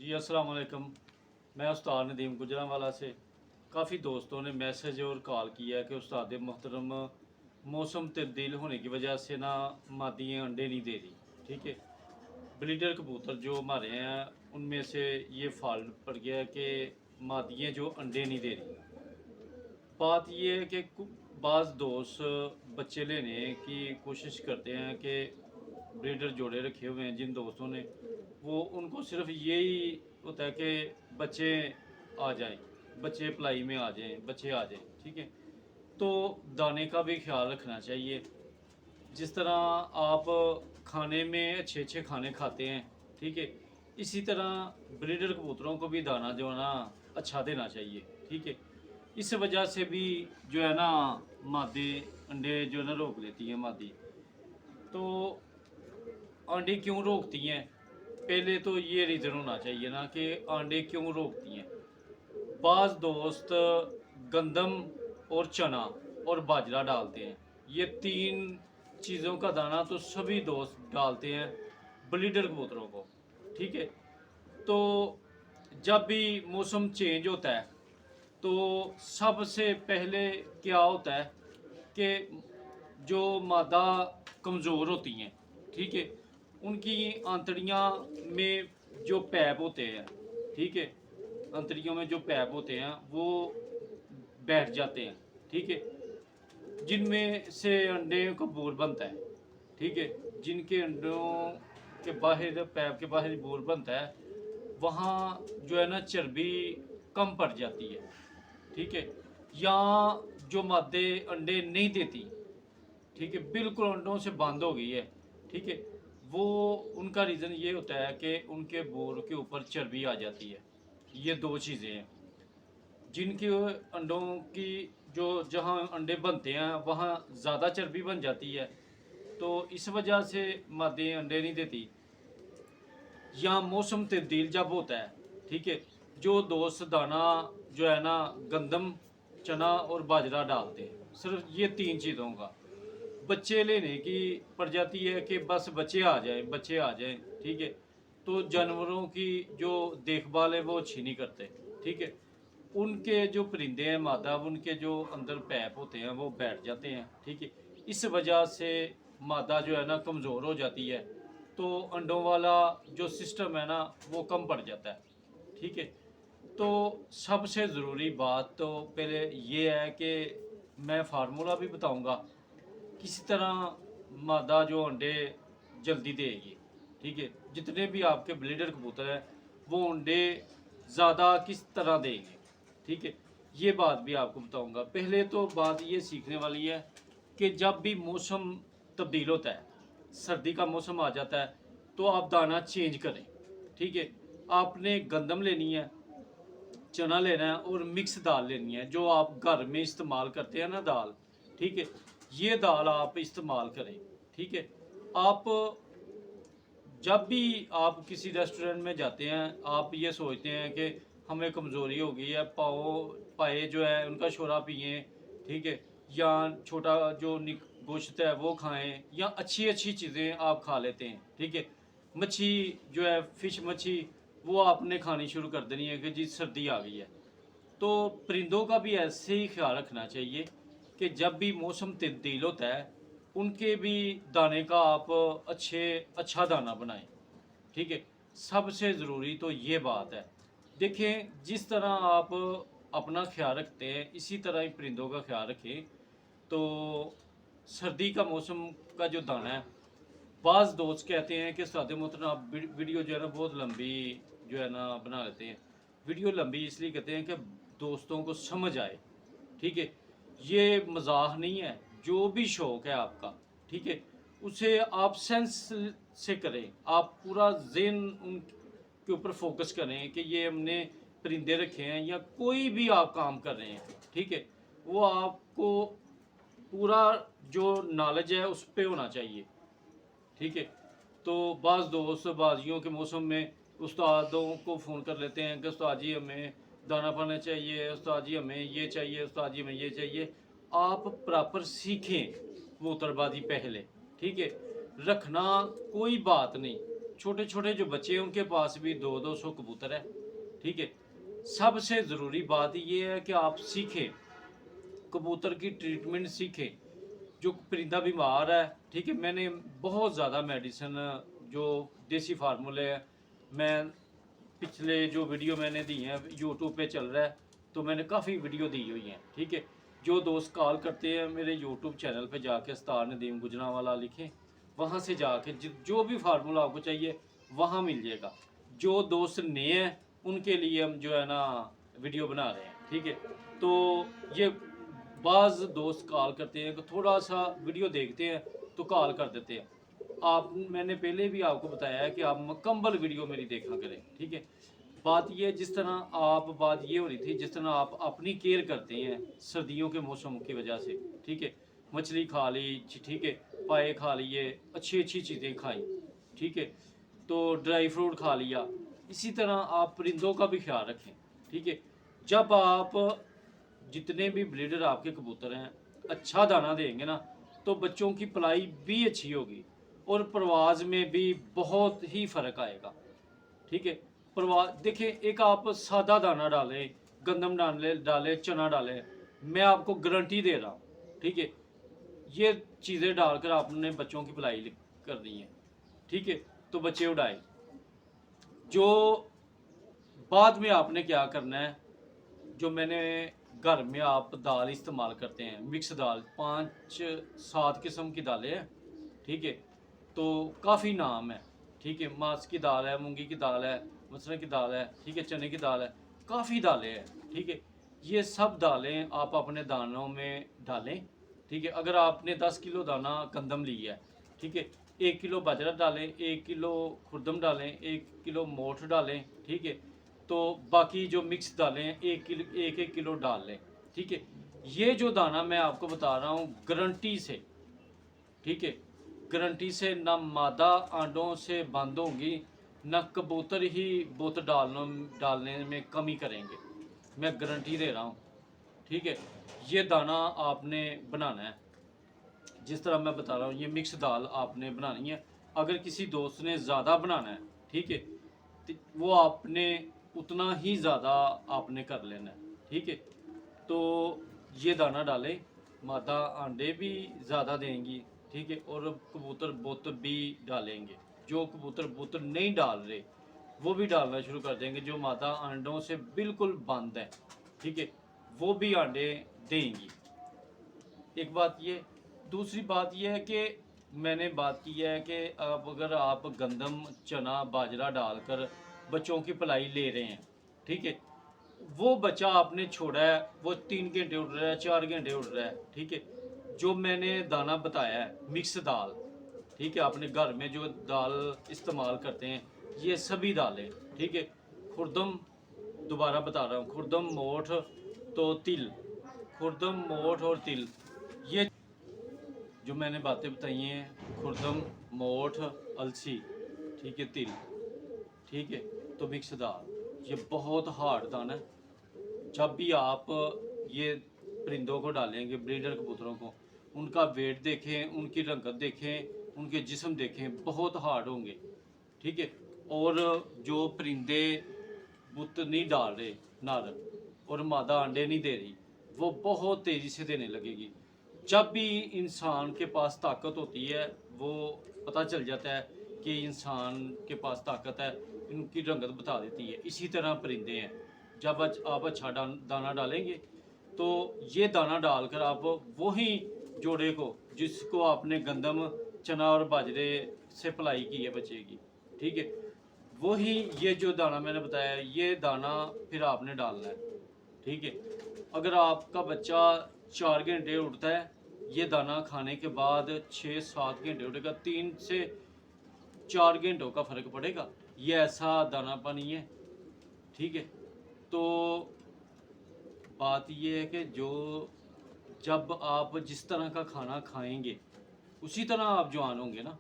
जी अस्सलाम वालेकुम। मैं उस्ताद नदीम गुजरांवाला से। काफ़ी दोस्तों ने मैसेज और कॉल किया है कि उस्ताद मोहतरम, मौसम तब्दील होने की वजह से ना मादियाँ अंडे नहीं दे रही। ठीक है, ब्रीडर कबूतर जो हमारे हैं उनमें से ये फॉल्ट पड़ गया है कि मादियाँ जो अंडे नहीं दे रही। बात ये है कि बाज़ दोस्त बच्चे लेने की कोशिश करते हैं कि ब्रीडर जोड़े रखे हुए हैं जिन दोस्तों ने, वो उनको सिर्फ यही होता है कि बच्चे आ जाएं, बच्चे पलाई में आ जाएं, बच्चे आ जाएं। ठीक है, तो दाने का भी ख्याल रखना चाहिए। जिस तरह आप खाने में अच्छे अच्छे खाने खाते हैं, ठीक है, इसी तरह ब्रीडर कबूतरों को भी दाना जो है ना अच्छा देना चाहिए। ठीक है, इस वजह से भी जो है ना मादे अंडे जो है ना रोक लेती हैं मादी। तो अंडे क्यों रोकती हैं, पहले तो ये रीज़न होना चाहिए ना कि अंडे क्यों रोकती हैं। बाज़ दोस्त गंदम और चना और बाजरा डालते हैं। ये तीन चीज़ों का दाना तो सभी दोस्त डालते हैं ब्रीडर कबूतरों को। ठीक है, तो जब भी मौसम चेंज होता है तो सबसे पहले क्या होता है कि जो मादा कमज़ोर होती हैं, ठीक है, उनकी आंतड़ियाँ में जो पैप होते हैं, ठीक है, आंतड़ियों में जो पैप होते हैं वो बैठ जाते हैं। ठीक है, जिनमें से अंडे का बोर बनता है। ठीक है, जिनके अंडों के बाहर पैप के बाहर बोर बनता है, वहाँ जो है ना चर्बी कम पड़ जाती है। ठीक है, या जो मादे अंडे नहीं देती, ठीक है, बिल्कुल अंडों से बंद हो गई है। ठीक है, वो उनका रीज़न ये होता है कि उनके बोर के ऊपर चर्बी आ जाती है। ये दो चीज़ें हैं जिनके अंडों की, जो जहाँ अंडे बनते हैं वहाँ ज़्यादा चर्बी बन जाती है, तो इस वजह से मादे अंडे नहीं देती। या मौसम तब्दील जब होता है, ठीक है, जो दोस्त दाना जो है ना गंदम, चना और बाजरा डालते हैं, सिर्फ ये तीन चीज़ों का बच्चे लेने की पड़ जाती है कि बस बच्चे आ जाए, बच्चे आ जाए। ठीक है, तो जानवरों की जो देखभाल है वो अच्छी नहीं करते। ठीक है, उनके जो परिंदे हैं मादा, उनके जो अंदर पैप होते हैं वो बैठ जाते हैं। ठीक है, इस वजह से मादा जो है ना कमज़ोर हो जाती है, तो अंडों वाला जो सिस्टम है ना वो कम पड़ जाता है। ठीक है, तो सबसे ज़रूरी बात तो पहले ये है कि मैं फार्मूला भी बताऊंगा किसी तरह मादा जो अंडे जल्दी देगी। ठीक है, जितने भी आपके ब्रीडर कबूतर हैं वो अंडे ज़्यादा किस तरह देंगे। ठीक है, ये बात भी आपको बताऊंगा। पहले तो बात ये सीखने वाली है कि जब भी मौसम तब्दील होता है, सर्दी का मौसम आ जाता है, तो आप दाना चेंज करें। ठीक है, आपने गंदम लेनी है, चना लेना है और मिक्स दाल लेनी है, जो आप घर में इस्तेमाल करते हैं ना दाल। ठीक है, ये दाल आप इस्तेमाल करें। ठीक है, आप जब भी आप किसी रेस्टोरेंट में जाते हैं, आप ये सोचते हैं कि हमें कमज़ोरी हो गई है, पाए जो है उनका शोरा पिए। ठीक है, या छोटा जो गोश्त है वो खाएं, या अच्छी अच्छी चीज़ें आप खा लेते हैं। ठीक है, मच्छी जो है फिश मच्छी वो आपने खानी शुरू कर देनी है कि जी सर्दी आ गई है। तो परिंदों का भी ऐसे ही ख्याल रखना चाहिए कि जब भी मौसम तब्दील होता है उनके भी दाने का आप अच्छा दाना बनाएं। ठीक है, सबसे ज़रूरी तो ये बात है। देखें, जिस तरह आप अपना ख्याल रखते हैं इसी तरह ही परिंदों का ख्याल रखें। तो सर्दी का मौसम का जो दाना है, बाज़ दोस्त कहते हैं कि सादे मोहतरम आप वीडियो जो है ना बहुत लंबी जो है ना बना लेते हैं। वीडियो लंबी इसलिए कहते हैं कि दोस्तों को समझ आए। ठीक है, ये मजाक नहीं है। जो भी शौक़ है आपका, ठीक है, उसे आप सेंस से करें। आप पूरा ज़हन उनके ऊपर फोकस करें कि ये हमने परिंदे रखे हैं या कोई भी आप काम कर रहे हैं। ठीक है, वो आपको पूरा जो नॉलेज है उस पर होना चाहिए। ठीक है, तो बाज़ दोस्त बाजियों के मौसम में उस्तादों को फ़ोन कर लेते हैं कि उस्ताद जी हमें दाना पाना चाहिए, उस्ताद जी हमें ये चाहिए, उस्ताद जी हमें ये चाहिए। आप प्रॉपर सीखें कबूतरबाजी पहले। ठीक है, रखना कोई बात नहीं, छोटे छोटे जो बच्चे हैं उनके पास भी 200-200 कबूतर है। ठीक है, सबसे ज़रूरी बात ये है कि आप सीखें, कबूतर की ट्रीटमेंट सीखें। जो परिंदा बीमार है, ठीक है, मैंने बहुत ज़्यादा मेडिसिन जो देसी फार्मूले हैं, मैं पिछले जो वीडियो मैंने दी हैं यूट्यूब पे चल रहा है, तो मैंने काफ़ी वीडियो दी हुई हैं। ठीक है, जो दोस्त कॉल करते हैं मेरे यूट्यूब चैनल पे जाके उस्ताद नदीम गुजरांवाला लिखें, वहाँ से जाके जो भी फार्मूला आपको चाहिए वहाँ मिल जाएगा। जो दोस्त नए हैं उनके लिए हम जो है ना वीडियो बना रहे हैं। ठीक है, तो ये बाज़ दोस्त कॉल करते हैं कि थोड़ा सा वीडियो देखते हैं तो कॉल कर देते हैं। आप, मैंने पहले भी आपको बताया है कि आप मुकम्मल वीडियो मेरी देखा करें। ठीक है, बात ये जिस तरह बात ये हो रही थी, जिस तरह आप अपनी केयर करते हैं सर्दियों के मौसम की वजह से। ठीक है, मछली खा ली, ठीक है, पाए खा लिए, अच्छी अच्छी चीज़ें खाई। ठीक है, तो ड्राई फ्रूट खा लिया। इसी तरह आप परिंदों का भी ख्याल रखें। ठीक है, जब आप जितने भी ब्रीडर आपके कबूतर हैं अच्छा दाना देंगे ना, तो बच्चों की पलाई भी अच्छी होगी और परवाज़ में भी बहुत ही फ़र्क आएगा। ठीक है, परवाज़ देखिए, एक आप सादा दाना डालें, गंदम डालें, चना डालें, मैं आपको गारंटी दे रहा हूँ। ठीक है, ये चीज़ें डालकर आपने बच्चों की पलाई करनी है। ठीक है, तो बच्चे उड़ाए। जो बाद में आपने क्या करना है, जो मैंने घर में आप दाल इस्तेमाल करते हैं, मिक्स दाल 5-7 किस्म की दालें हैं। ठीक है, तो काफ़ी नाम है। ठीक है, मास की दाल है, मूंगी की दाल है, मसर की दाल है, ठीक है, चने की दाल है, काफ़ी दालें हैं। ठीक है, ये सब दालें आप अपने दानों में डालें। ठीक है, अगर आपने 10 किलो दाना गंदम लिया है, ठीक है, 1 किलो बाजरा डालें, 1 किलो खुर्दम डालें, 1 किलो मोठ डालें। ठीक है, तो बाकी जो मिक्स दालें 1 किलो डाल लें। ठीक है, ये जो दाना मैं आपको बता रहा हूँ गारंटी से, ठीक है, गारंटी से ना मादा आंडों से बंद होंगी, ना कबूतर ही बुत डालने में कमी करेंगे, मैं गारंटी दे रहा हूँ। ठीक है, ये दाना आपने बनाना है जिस तरह मैं बता रहा हूँ, ये मिक्स दाल आपने बनानी है। अगर किसी दोस्त ने ज़्यादा बनाना है, ठीक है, तो वो आपने उतना ही ज़्यादा आपने कर लेना है। ठीक है, तो ये दाना डालें, मादा अंडे भी ज़्यादा देंगी। ठीक है, और कबूतर बुत भी डालेंगे। जो कबूतर बुत नहीं डाल रहे वो भी डालना शुरू कर देंगे, जो मादा अंडों से बिल्कुल बंद है। ठीक है, वो भी अंडे देंगी। एक बात ये, दूसरी बात ये है कि मैंने बात की है कि अगर आप गंदम, चना, बाजरा डालकर बच्चों की पलाई ले रहे हैं, ठीक है, वो बच्चा आपने छोड़ा है, वो 3 घंटे उड़ रहा है, 4 घंटे उड़ रहा है। ठीक है, जो मैंने दाना बताया है मिक्स दाल, ठीक है, अपने घर में जो दाल इस्तेमाल करते हैं ये सभी दालें। ठीक है, खुर्दम, दोबारा बता रहा हूँ, खुर्दम, मोठ, तो तिल, खुर्दम, मोठ और तिल, ये जो मैंने बातें बताई हैं, खुर्दम, मोठ, अलसी, ठीक है, तिल, ठीक है, तो मिक्स दाल, ये बहुत हार्ड दाना है। जब भी आप ये परिंदों को डालेंगे, ब्रीडर कबूतरों को, उनका वेट देखें, उनकी रंगत देखें, उनके जिस्म देखें, बहुत हार्ड होंगे। ठीक है, और जो परिंदे बुत नहीं डाल रहे नर, और मादा अंडे नहीं दे रही, वो बहुत तेज़ी से देने लगेगी। जब भी इंसान के पास ताकत होती है, वो पता चल जाता है कि इंसान के पास ताकत है, इनकी रंगत बता देती है। इसी तरह परिंदे हैं, जब आप अच्छा दाना डालेंगे, तो ये दाना डालकर आप वही जोड़े को, जिसको आपने गंदम, चना और बाजरे से पलाई की है बच्चे की, ठीक है, वही ये जो दाना मैंने बताया, ये दाना फिर आपने डालना है। ठीक है, अगर आपका बच्चा 4 घंटे उठता है, ये दाना खाने के बाद 6-7 घंटे उठेगा, 3 से 4 घंटों का फ़र्क पड़ेगा। ये ऐसा दाना पानी है। ठीक है, तो बात ये है कि जो जब आप जिस तरह का खाना खाएंगे उसी तरह आप जवान होंगे ना।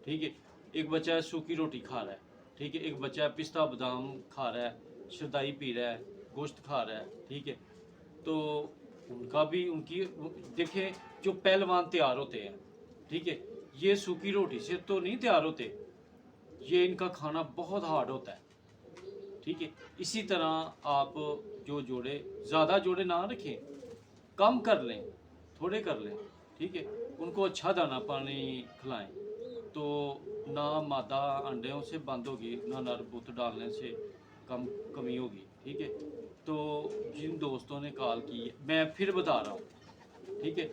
ठीक है, एक बच्चा है सूखी रोटी खा रहा है, ठीक है, एक बच्चा है पिस्ता बादाम खा रहा है, शरदाई पी रहा है, गोश्त खा रहा है। ठीक है, तो उनका भी, उनकी देखें, जो पहलवान तैयार होते हैं, ठीक है, ये सूखी रोटी से तो नहीं तैयार होते, ये इनका खाना बहुत हार्ड होता है, ठीक है। इसी तरह आप जो जोड़े, ज़्यादा जोड़े ना रखें, कम कर लें, थोड़े कर लें, ठीक है। उनको अच्छा दाना पानी खिलाएं, तो ना मादा अंडों से बंद होगी, ना नर बुत डालने से कमी होगी, ठीक है। तो जिन दोस्तों ने कॉल की है, मैं फिर बता रहा हूँ, ठीक है।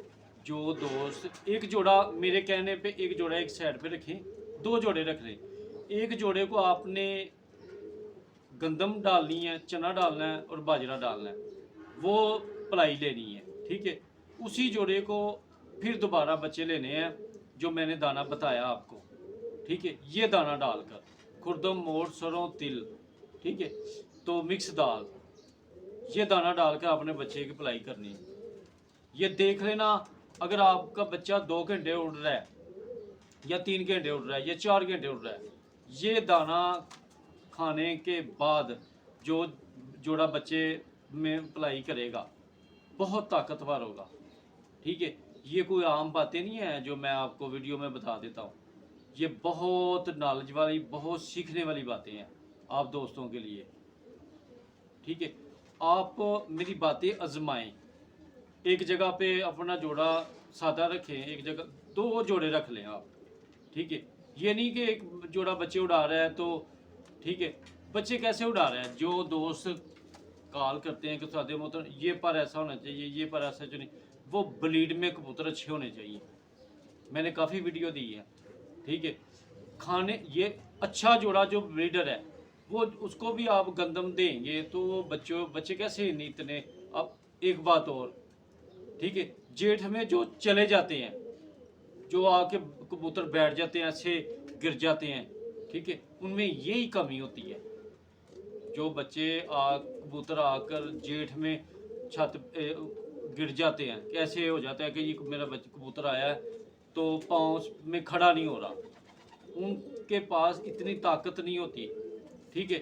जो दोस्त एक जोड़ा, मेरे कहने पे एक जोड़ा एक साइड पे रखें, 2 जोड़े रख लें। एक जोड़े को आपने गंदम डालनी है, चना डालना है और बाजरा डालना है, वो पलाई लेनी है, ठीक है। उसी जोड़े को फिर दोबारा बच्चे लेने हैं जो मैंने दाना बताया आपको, ठीक है। ये दाना डालकर खुर्दम, मोठ, सरों, तिल, ठीक है, तो मिक्स दाल, ये दाना डालकर आपने बच्चे की पलाई करनी है। ये देख लेना, अगर आपका बच्चा 2 घंटे उड़ रहा है या 3 घंटे उड़ रहा है या 4 घंटे उड़ रहा है, ये दाना खाने के बाद जो जोड़ा बच्चे में पलाई करेगा बहुत ताकतवर होगा, ठीक है। ये कोई आम बातें नहीं है जो मैं आपको वीडियो में बता देता हूँ, ये बहुत नॉलेज वाली, बहुत सीखने वाली बातें हैं आप दोस्तों के लिए, ठीक है। आप मेरी बातें आजमाएं, एक जगह पे अपना जोड़ा सादा रखें, एक जगह 2 जोड़े रख लें आप, ठीक है। ये नहीं कि एक जोड़ा बच्चे उड़ा रहा है तो, ठीक है। बच्चे कैसे उड़ा रहे हैं, जो दोस्त कॉल करते हैं कि सादे मोहतर ये पर ऐसा होना चाहिए, ये पर ऐसा नहीं, वो ब्लीड में कबूतर अच्छे होने चाहिए, मैंने काफ़ी वीडियो दी है, ठीक है। खाने ये अच्छा जोड़ा जो ब्रीडर है, वो उसको भी आप गंदम देंगे तो बच्चे कैसे नहीं इतने। अब एक बात और, ठीक है, जेठ में जो चले जाते हैं, जो आके कबूतर बैठ जाते हैं, ऐसे गिर जाते हैं, ठीक है, उनमें यही कमी होती है। जो बच्चे कबूतर आकर जेठ में छत गिर जाते हैं, कैसे हो जाता है कि ये मेरा कबूतर आया है तो पाँव में खड़ा नहीं हो रहा, उनके पास इतनी ताकत नहीं होती, ठीक है।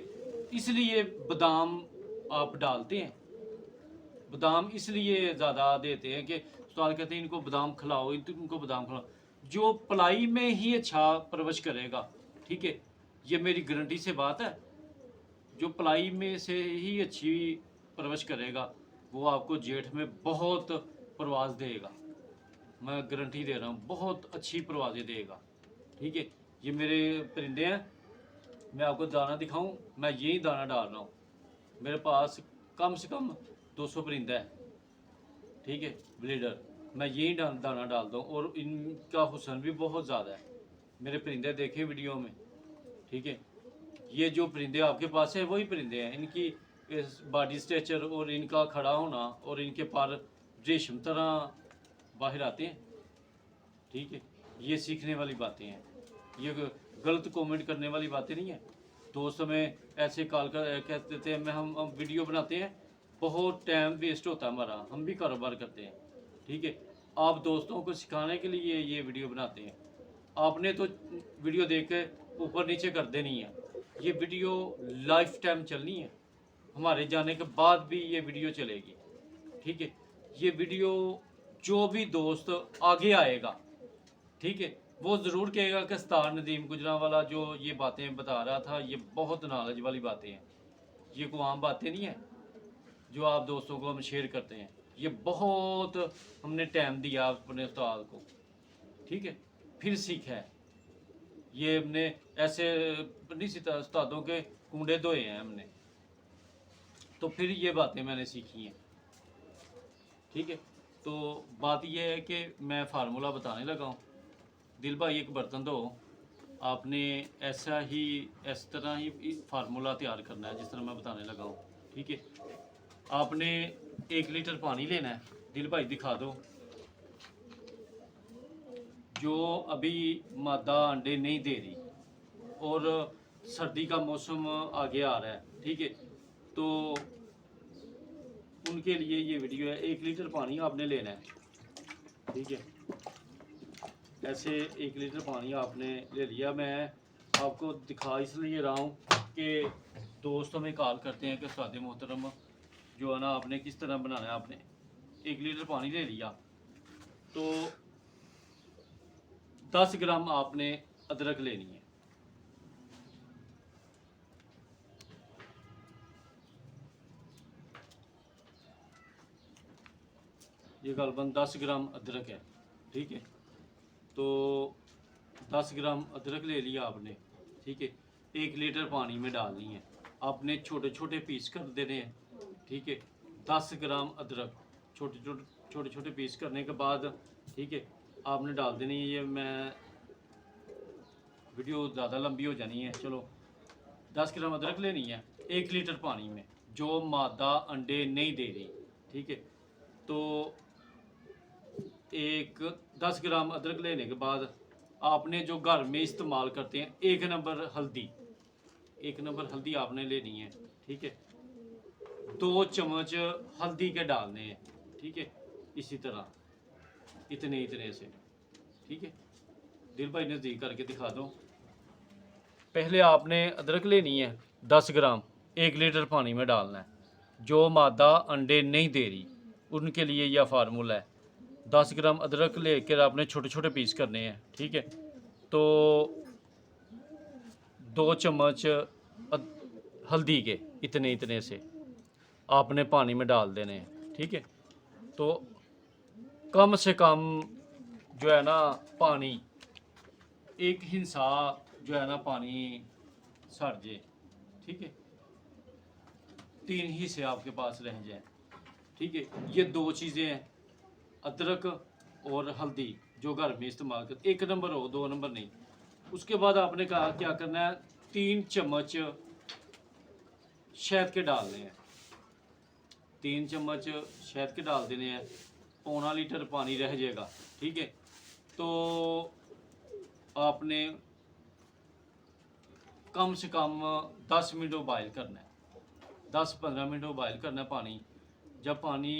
इसलिए बादाम आप डालते हैं, बादाम इसलिए ज़्यादा देते हैं कि उस्ताद कहते हैं इनको बादाम खिलाओ, इनको बादाम खिलाओ, जो पलाई में ही अच्छा परवरिश करेगा, ठीक है। ये मेरी गारंटी से बात है, जो पलाई में से ही अच्छी परवरिश करेगा वो आपको जेठ में बहुत परवाज़ देगा, मैं गारंटी दे रहा हूँ, बहुत अच्छी परवाज़ें देगा, ठीक है। ये मेरे परिंदे हैं, मैं आपको दाना दिखाऊं, मैं यही दाना डाल रहा हूँ, मेरे पास कम से कम 200 परिंदा है, ठीक है, ब्रीडर, मैं यही दाना डालता हूँ और इनका हुस्न भी बहुत ज़्यादा है, मेरे परिंदे देखे वीडियो में, ठीक है। ये जो परिंदे आपके पास है वही परिंदे हैं, इनकी बॉडी स्ट्रक्चर और इनका खड़ा होना और इनके पर रेशम तरह बाहर आते हैं, ठीक है। ये सीखने वाली बातें हैं, ये गलत कमेंट करने वाली बातें नहीं है। दोस्त हमें ऐसे कॉल कर कह देते हैं, मैं हम वीडियो बनाते हैं, बहुत टाइम वेस्ट होता है हमारा, हम भी कारोबार करते हैं, ठीक है। आप दोस्तों को सिखाने के लिए ये वीडियो बनाते हैं, आपने तो वीडियो देख के ऊपर नीचे कर देनी है, ये वीडियो लाइफ टाइम चलनी है, हमारे जाने के बाद भी ये वीडियो चलेगी, ठीक है। ये वीडियो जो भी दोस्त आगे आएगा, ठीक है, वो ज़रूर कहेगा कि उस्ताद नदीम गुजरांवाला जो ये बातें बता रहा था ये बहुत नॉलेज वाली बातें हैं, ये कोई आम बातें नहीं है जो आप दोस्तों को हम शेयर करते हैं, ये बहुत हमने टाइम दिया अपने उस्ताद को, ठीक है, फिर सीखा है, ये हमने ऐसे नहीं सीखा, उस्तादों के कुंडे धोए हैं हमने, तो फिर ये बातें मैंने सीखी हैं, ठीक है। तो बात यह है कि मैं फार्मूला बताने लगा हूँ, दिल भाई एक बर्तन दो, आपने ऐसा ही इस तरह ही फार्मूला तैयार करना है जिस तरह मैं बताने लगा हूँ, ठीक है। आपने 1 लीटर पानी लेना है, दिल भाई दिखा दो, जो अभी मादा अंडे नहीं दे रही और सर्दी का मौसम आगे आ रहा है, ठीक है, तो उनके लिए ये वीडियो है। 1 लीटर पानी आपने लेना है, ठीक है, ऐसे 1 लीटर पानी आपने ले लिया। मैं आपको दिखा इसलिए रहा हूँ कि दोस्त हमें कॉल करते हैं कि उस्ताद मोहतरम जो है ना आपने किस तरह बनाना है। आपने 1 लीटर पानी ले लिया तो 10 ग्राम आपने अदरक लेनी है, ये गालबन 10 ग्राम अदरक है, ठीक है। तो 10 ग्राम अदरक ले लिया आपने, ठीक है। 1 लीटर पानी में डालनी है, आपने छोटे छोटे पीस कर देने हैं, ठीक है। 10 ग्राम अदरक छोटे छोटे पीस करने के बाद, ठीक है, आपने डाल देनी है। ये मैं वीडियो ज़्यादा लंबी हो जानी है, चलो 10 ग्राम अदरक लेनी है 1 लीटर पानी में, जो मादा अंडे नहीं दे रही, ठीक है। तो एक 10 ग्राम अदरक लेने के बाद आपने जो घर में इस्तेमाल करते हैं 1 नंबर हल्दी, 1 नंबर हल्दी आपने लेनी है, ठीक है। 2 चम्मच हल्दी के डालने हैं, ठीक है। इसी तरह इतने इतने से, ठीक है। दिल भाई नज़दीक करके दिखा दो। पहले आपने अदरक लेनी है 10 ग्राम, 1 लीटर पानी में डालना है। जो मादा अंडे नहीं दे रही उनके लिए यह फार्मूला है। 10 ग्राम अदरक लेकर आपने छोटे छोटे पीस करने हैं, ठीक है। तो 2 चम्मच हल्दी के इतने इतने से आपने पानी में डाल देने हैं, ठीक है। तो कम से कम जो है ना पानी, एक हिस्सा जो है ना पानी सड़ जाए, ठीक है। 3 हिस्से आपके पास रह जाए, ठीक है। ये 2 चीज़ें हैं, अदरक और हल्दी, जो घर में इस्तेमाल कर 1 नंबर हो, 2 नंबर नहीं। उसके बाद आपने कहा क्या करना है, 3 चम्मच शहद के डालने हैं, 3 चम्मच शहद के डाल देने हैं। पौना लीटर पानी रह जाएगा, ठीक है। तो आपने कम से कम 10 मिनट बॉयल करना है, 10-15 मिनट बॉयल करना है पानी। जब पानी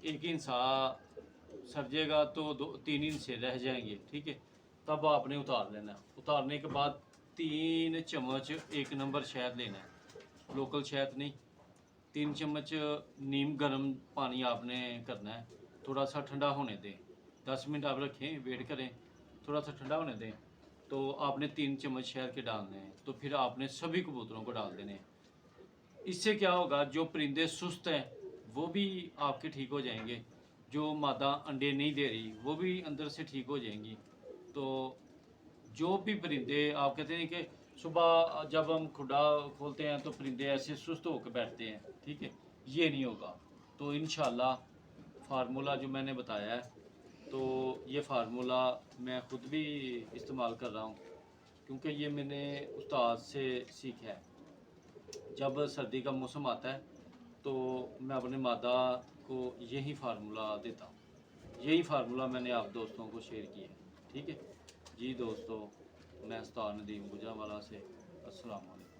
एक हिस्सा सर जाएगा तो 2-3 हिस्से रह जाएंगे, ठीक है। तब आपने उतार लेना है। उतारने के बाद 3 चम्मच 1 नंबर शहद लेना है, लोकल शहद नहीं। 3 चम्मच नीम गर्म पानी आपने करना है, थोड़ा सा ठंडा होने दें, 10 मिनट आप रखें, वेट करें, थोड़ा सा ठंडा होने दें। तो आपने 3 चम्मच शहद के डालने हैं। तो फिर आपने सभी कबूतरों को डाल देने हैं। इससे क्या होगा, जो परिंदे सुस्त हैं वो भी आपके ठीक हो जाएंगे, जो मादा अंडे नहीं दे रही वो भी अंदर से ठीक हो जाएंगी। तो जो भी परिंदे, आप कहते हैं कि सुबह जब हम खुदा खोलते हैं तो परिंदे ऐसे सुस्त होकर बैठते हैं, ठीक है, ये नहीं होगा। तो इंशाल्लाह फार्मूला जो मैंने बताया है, तो ये फार्मूला मैं ख़ुद भी इस्तेमाल कर रहा हूँ, क्योंकि ये मैंने उस्ताद से सीखा है। जब सर्दी का मौसम आता है तो मैं अपने मादा को यही फार्मूला देता हूँ। यही फार्मूला मैंने आप दोस्तों को शेयर किया है, ठीक है जी। दोस्तों, मैं उस्ताद नदीम गुजरांवाला से, अस्सलाम वालेकुम।